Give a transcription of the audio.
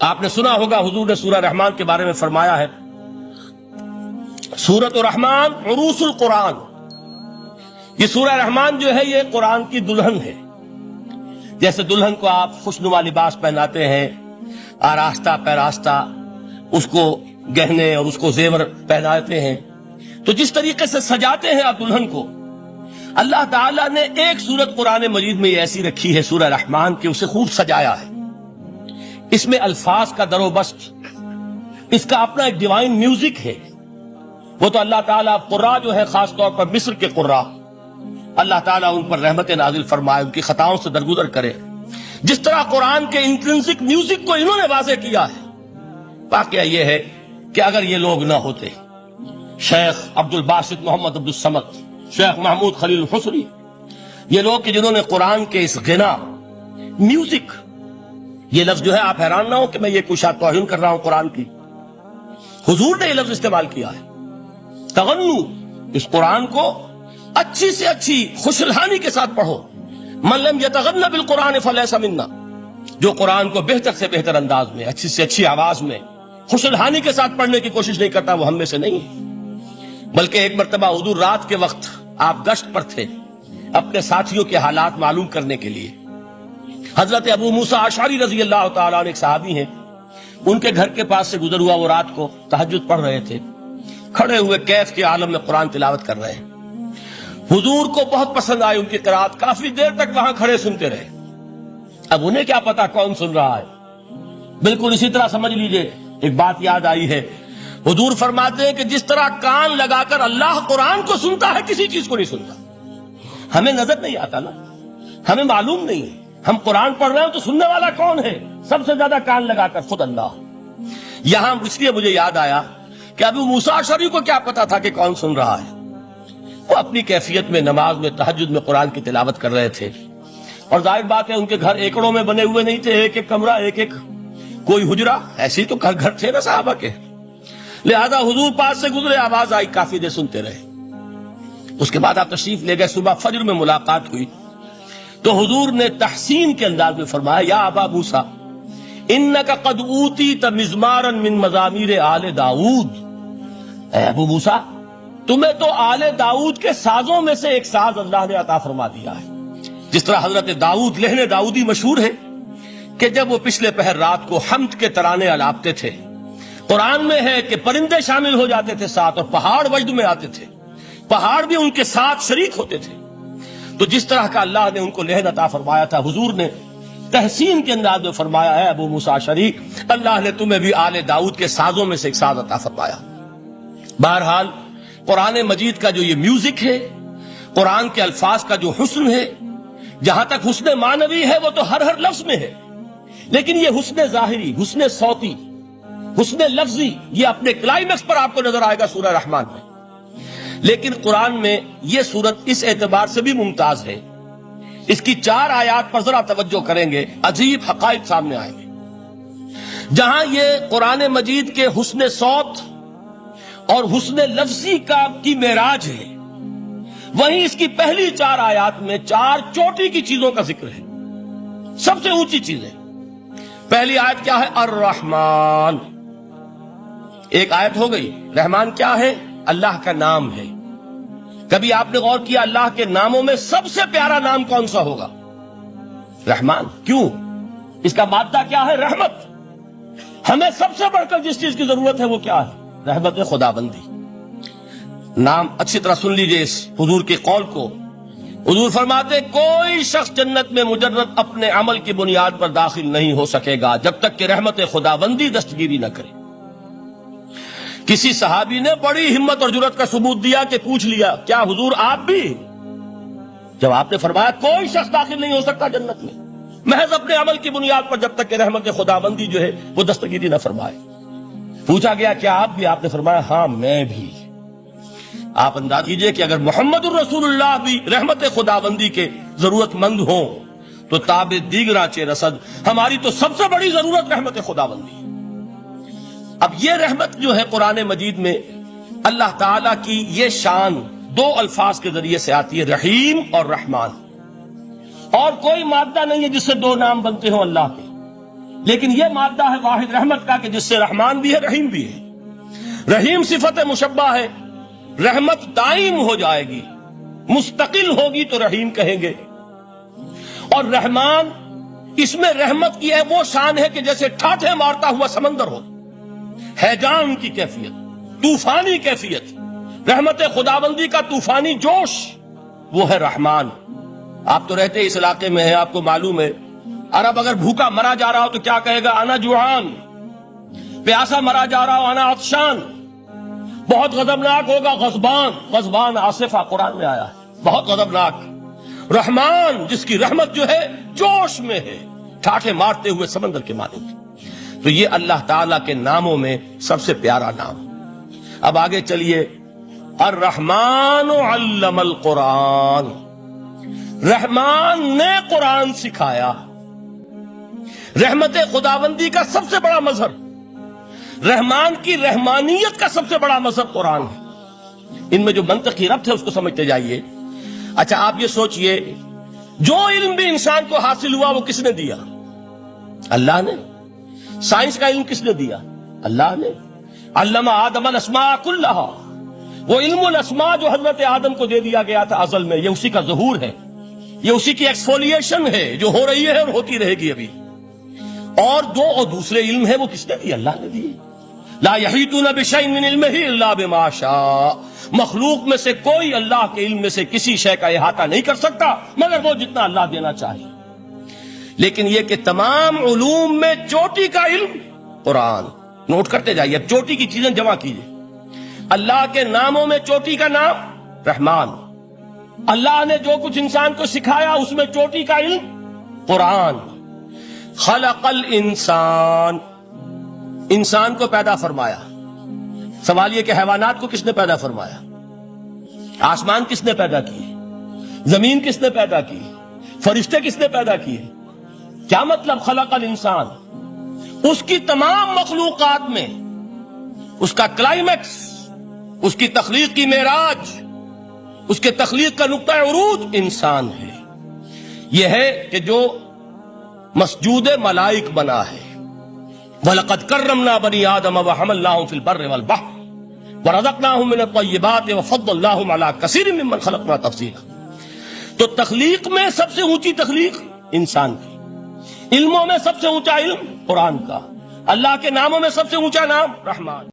آپ نے سنا ہوگا حضور نے سورہ رحمان کے بارے میں فرمایا ہے، سورۃ الرحمان عروس القرآن. یہ سورہ رحمان جو ہے یہ قرآن کی دلہن ہے. جیسے دلہن کو آپ خوشنما لباس پہناتے ہیں، آراستہ پیراستہ اس کو گہنے اور اس کو زیور پہناتے ہیں، تو جس طریقے سے سجاتے ہیں آپ دلہن کو، اللہ تعالیٰ نے ایک سورت قرآن مجید میں یہ ایسی رکھی ہے سورہ رحمان کہ اسے خوب سجایا ہے. اس میں الفاظ کا در و بست، اس کا اپنا ایک ڈیوائن میوزک ہے. وہ تو اللہ تعالیٰ قراء جو ہے خاص طور پر مصر کے قراء، اللہ تعالیٰ ان پر رحمت نازل فرمائے، ان کی خطاؤں سے درگزر کرے. جس طرح قرآن کے انٹرنسک میوزک کو انہوں نے واضح کیا ہے. واقعہ یہ ہے کہ اگر یہ لوگ نہ ہوتے، شیخ عبد الباسط محمد عبد الصمد، شیخ محمود خلیل الحصری، یہ لوگ کہ جنہوں نے قرآن کے اس غنا میوزک، یہ لفظ جو ہے آپ حیران نہ ہو کہ میں یہ کوئی شاید توہین کر رہا ہوں قرآن کی، حضور نے یہ لفظ استعمال کیا ہے. تغنو، اس قرآن کو اچھی سے اچھی خوشلحانی کے ساتھ پڑھو. من لم یتغن بالقرآن فلیس منا، جو قرآن کو بہتر سے بہتر انداز میں، اچھی سے اچھی آواز میں، خوشلحانی کے ساتھ پڑھنے کی کوشش نہیں کرتا، وہ ہم میں سے نہیں ہے. بلکہ ایک مرتبہ حضور رات کے وقت آپ گشت پر تھے اپنے ساتھیوں کے حالات معلوم کرنے کے لیے. حضرت ابو موسیٰ اشعری رضی اللہ تعالیٰ عنہ ایک صحابی ہیں، ان کے گھر کے پاس سے گزر ہوا، وہ رات کو تہجد پڑھ رہے تھے، کھڑے ہوئے کیف کے عالم میں قرآن تلاوت کر رہے ہیں. حضور کو بہت پسند آئی ان کی قرات، کافی دیر تک وہاں کھڑے سنتے رہے. اب انہیں کیا پتا کون سن رہا ہے. بالکل اسی طرح سمجھ لیجئے ایک بات یاد آئی ہے. حضور فرماتے ہیں کہ جس طرح کان لگا کر اللہ قرآن کو سنتا ہے، کسی چیز کو نہیں سنتا. ہمیں نظر نہیں آتا نا، ہمیں معلوم نہیں ہے. ہم قرآن پڑھ رہے ہیں تو سننے والا کون ہے؟ سب سے زیادہ کان لگا کر خود اللہ. یہاں اس لیے مجھے یاد آیا کہ ابو موسیٰ اشعری کو کیا پتا تھا کہ کون سن رہا ہے. وہ اپنی کیفیت میں نماز میں تہجد میں قرآن کی تلاوت کر رہے تھے، اور ظاہر بات ہے ان کے گھر ایکڑوں میں بنے ہوئے نہیں تھے، ایک ایک کمرہ، ایک ایک کوئی حجرہ، ایسے ہی تو گھر تھے نا صحابہ کے. لہذا حضور پاس سے گزرے، آواز آئی، کافی دیر سنتے رہے. اس کے بعد آپ تشریف لے گئے. صبح فجر میں ملاقات ہوئی تو حضور نے تحسین کے انداز میں فرمایا، یا ابا موسیٰ انک قد اوتیت مزمارا من مزامیر آل داؤد. اے ابو موسیٰ، تمہیں تو آل داؤد کے سازوں میں سے ایک ساز اللہ نے عطا فرما دیا ہے. جس طرح حضرت داؤد، لہن داؤدی مشہور ہے کہ جب وہ پچھلے پہر رات کو حمد کے ترانے الاپتے تھے، قرآن میں ہے کہ پرندے شامل ہو جاتے تھے ساتھ، اور پہاڑ وجد میں آتے تھے، پہاڑ بھی ان کے ساتھ شریک ہوتے تھے. تو جس طرح کا اللہ نے ان کو لہن عطا فرمایا تھا، حضور نے تحسین کے انداز میں فرمایا ہے ابو موسیٰ اشعری، اللہ نے تمہیں بھی آل داؤد کے سازوں میں سے ایک ساز عطا فرمایا. بہرحال قرآن مجید کا جو یہ میوزک ہے، قرآن کے الفاظ کا جو حسن ہے، جہاں تک حسن معنوی ہے وہ تو ہر لفظ میں ہے، لیکن یہ حسن ظاہری، حسن صوتی، حسن لفظی، یہ اپنے کلائمیکس پر آپ کو نظر آئے گا سورہ رحمان میں. لیکن قرآن میں یہ سورت اس اعتبار سے بھی ممتاز ہے، اس کی 4 آیات پر ذرا توجہ کریں گے، عجیب حقائق سامنے آئیں گے. جہاں یہ قرآن مجید کے حسن صوت اور حسن لفظی کی معراج ہے، وہیں اس کی پہلی 4 آیات میں 4 چوٹی کی چیزوں کا ذکر ہے، سب سے اونچی چیزیں. پہلی آیت کیا ہے؟ الرحمن. ایک آیت ہو گئی. رحمان کیا ہے؟ اللہ کا نام ہے. کبھی آپ نے غور کیا اللہ کے ناموں میں سب سے پیارا نام کون سا ہوگا؟ رحمان. کیوں؟ اس کا مادہ کیا ہے؟ رحمت. ہمیں سب سے بڑھ کر جس چیز کی ضرورت ہے وہ کیا ہے؟ رحمت خدا بندی. نام اچھی طرح سن لیجئے اس حضور کے قول کو. حضور فرماتے کوئی شخص جنت میں مجرد اپنے عمل کی بنیاد پر داخل نہیں ہو سکے گا جب تک کہ رحمت خدا بندی دستگیری نہ کرے. کسی صحابی نے بڑی ہمت اور جرأت کا ثبوت دیا کہ پوچھ لیا، کیا حضور آپ بھی؟ جب آپ نے فرمایا کوئی شخص داخل نہیں ہو سکتا جنت میں محض اپنے عمل کی بنیاد پر جب تک کہ رحمت خدا بندی جو ہے وہ دستگیری نہ فرمائے. پوچھا گیا کیا آپ بھی؟ آپ نے فرمایا ہاں میں بھی. آپ انداز کیجئے کہ اگر محمد الرسول اللہ بھی رحمت خدا بندی کے ضرورت مند ہوں تو تاب دیگراں چے رسد، ہماری تو سب سے بڑی ضرورت رحمت خدا بندی. اب یہ رحمت جو ہے قرآن مجید میں اللہ تعالیٰ کی یہ شان 2 الفاظ کے ذریعے سے آتی ہے، رحیم اور رحمان. اور کوئی مادہ نہیں ہے جس سے دو نام بنتے ہوں اللہ کے، لیکن یہ مادہ ہے واحد رحمت کا کہ جس سے رحمان بھی ہے رحیم بھی ہے۔ رحیم صفت مشبہ ہے، رحمت دائم ہو جائے گی، مستقل ہوگی تو رحیم کہیں گے، اور رحمان اس میں رحمت کی ہے وہ شان ہے کہ جیسے ٹھاٹھے مارتا ہوا سمندر ہو، ہیجان کی کیفیت، طوفانی کیفیت، رحمت خداوندی کا طوفانی جوش، وہ ہے رحمان۔ آپ تو رہتے اس علاقے میں ہیں، آپ کو معلوم ہے عرب اگر بھوکا مرا جا رہا ہو تو کیا کہے گا؟ انا جوعان۔ پیاسا مرا جا رہا ہو انا عطشان۔ بہت غضبناک ہوگا غضبان، غضبان آصفہ قرآن میں آیا ہے، بہت غضبناک۔ رحمان جس کی رحمت جو ہے جوش میں ہے، ٹھاٹھے مارتے ہوئے سمندر کے مانند۔ تو یہ اللہ تعالیٰ کے ناموں میں سب سے پیارا نام۔ اب آگے چلیے، الرحمن علم القرآن، رحمان نے قرآن سکھایا۔ رحمت خداوندی کا سب سے بڑا مظہر، رحمان کی رحمانیت کا سب سے بڑا مظہر قرآن ہے۔ ان میں جو منطقی ربط ہے اس کو سمجھتے جائیے۔ اچھا آپ یہ سوچئے، جو علم بھی انسان کو حاصل ہوا وہ کس نے دیا؟ اللہ نے۔ سائنس کا علم کس نے دیا؟ اللہ نے۔ علم آدم الاسماء کلہا، وہ علم الاسماء جو حضرت آدم کو دے دیا گیا تھا ازل میں، یہ اسی کا ظہور ہے، یہ اسی کی ایکسفولیشن ہے جو ہو رہی ہے اور ہوتی رہے گی ابھی۔ اور دوسرے علم ہے وہ کس نے دیے؟ اللہ نے دیے۔ لا یحیطون بشیء من علمہ الا بما شاء، مخلوق میں سے کوئی اللہ کے علم میں سے کسی شے کا احاطہ نہیں کر سکتا مگر وہ جتنا اللہ دینا چاہے۔ لیکن یہ کہ تمام علوم میں چوٹی کا علم قرآن۔ نوٹ کرتے جائیے، اب چوٹی کی چیزیں جمع کیجیے۔ اللہ کے ناموں میں چوٹی کا نام رحمان، اللہ نے جو کچھ انسان کو سکھایا اس میں چوٹی کا علم قرآن۔ خلق الانسان، انسان کو پیدا فرمایا۔ سوال یہ کہ حیوانات کو کس نے پیدا فرمایا؟ آسمان کس نے پیدا کیے؟ زمین کس نے پیدا کی؟ فرشتے کس نے پیدا کیے؟ کیا مطلب خلق الانسان؟ اس کی تمام مخلوقات میں اس کا کلائمیکس، اس کی تخلیق کی معراج، اس کے تخلیق کا نقطہ عروج انسان ہے۔ یہ ہے کہ جو مسجود ملائک بنا ہے۔ وَلَقَدْ كَرَّمْنَا بَنِي آدَمَ وَحَمَلْنَاهُمْ فِي الْبَرِّ وَالْبَحْرِ وَرَزَقْنَاهُمْ مِنَ الطَّيِّبَاتِ وَفَضَّلْنَاهُمْ عَلَى كَثِيرٍ مِّمَّنْ خَلَقْنَا تَفْضِيلًا۔ تو تخلیق میں سب سے اونچی تخلیق انسان کی، علموں میں سب سے اونچا علم قرآن کا، اللہ کے ناموں میں سب سے اونچا نام رحمان۔